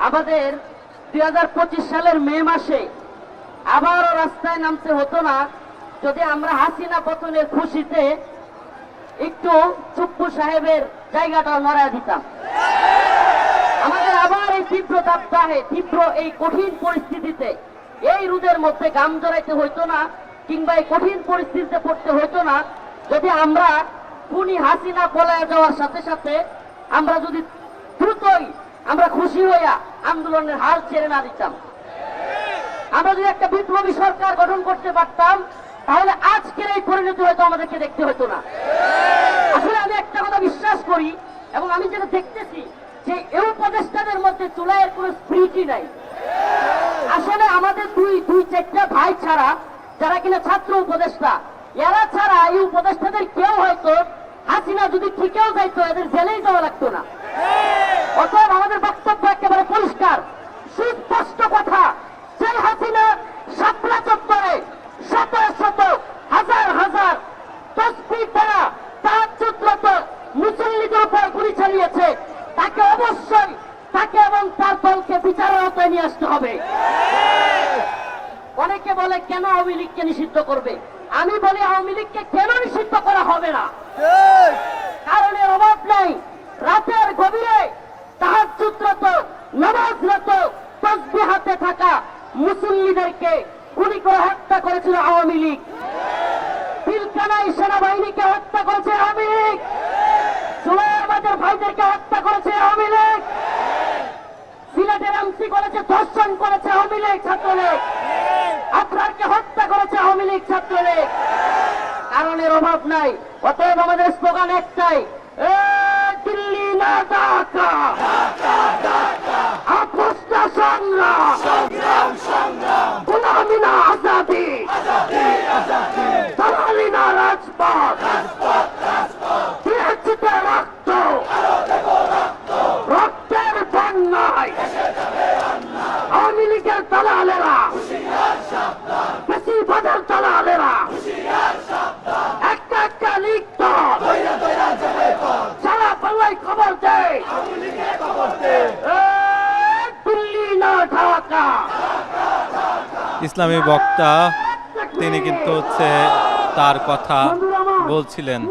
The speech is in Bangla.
আমাদের 2025 সালের মে মাসে আবারও রাস্তায় নামতে হতো না যদি আমরা হাসিনা পতনের খুশিতে একটু চুপ্পু সাহেবের জায়গাটা নড়ায় দিতাম। আমাদের আবার এই তীব্র তাপদাহে, তীব্র এই কঠিন পরিস্থিতিতে, এই রোদের মধ্যে গাম জড়াইতে হইতো না, কিংবা এই কঠিন পরিস্থিতিতে পড়তে হইতো না যদি আমরা খুনি হাসিনা পলায় যাওয়ার সাথে সাথে আমরা যদি দ্রুতই আমরা খুশি হইয়া আন্দোলনের হাল ছেড়ে না দিতাম। আমরা যদি একটা বিপ্লবী সরকার গঠন করতে পারতাম তাহলে আজকের এই পরিণতি হয়তো আমাদেরকে দেখতে হতো না। আসলে আমি একটা কথা বিশ্বাস করি, এবং আমি যেটা দেখতেছি যে এই উপদেষ্টাদের মধ্যে চুলাইয়ের কোনো স্পিরিটই নাই। আসলে আমাদের দুই চারটা ভাই ছাড়া, যারা কিনা ছাত্র উপদেষ্টা, এরা ছাড়া এই উপদেষ্টাদের কেউ হয়তো হাসিনা যদি ঠিকেও যাইতো এদের জেলেই যাওয়া লাগতো না। অতএব আমাদের বক্তব্য একেবারে পরিষ্কার, সুস্পষ্ট কথা, যে হাসিনা শাপলা চত্বরে শত শত হাজার হাজার তসবিহ পড়া তাহাজ্জুদরত মুসল্লিদের উপর গুলি চালিয়েছে, তাকে অবশ্যই তাকে এবং তার দলকে বিচারের আওতায় নিয়ে আসতে হবে। অনেকে বলে কেন আওয়ামী লীগকে নিষিদ্ধ করবে, আমি বলি আওয়ামী লীগকে কেন নিষিদ্ধ করা হবে না, কারণ এর অভাব নাই। রাতের গভীরে তাহাজ্জুদরত নামাজরত তাসবিহ হাতে থাকা মুসল্লিদেরকে গুলি করে হত্যা করেছিল আওয়ামী লীগ। পিলখানায় সেনাবাহিনীকে হত্যা করেছে আওয়ামী লীগ। আমাদের ভাইদেরকে হত্যা করেছে আওয়ামী লীগ। সিলেটের এমসি করেছে, ধর্ষণ করেছে আওয়ামী লীগ ছাত্রলীগ। আপনারকে হত্যা করেছে আওয়ামী লীগ ছাত্রলীগ। কারণের অভাব নাই। অতএব আমাদের স্লোগান একটাই, দিল্লি না ঢাকা, আপোষ না সংগ্রাম, গোলামি না আজাদি, দালালি না রাজপথ, দিয়েছিতে রক্ত, রক্তের বন্যায় আওয়ামী লীগের দালালেরা, বেশিরভাগের দালালেরা একটা একটা লীগ দল সারা বাংলায় খবর দেয়, দিল্লি না ঢাকা। ইসলামী বক্তা তিনি কিন্তু তার কথা বলছিলেন।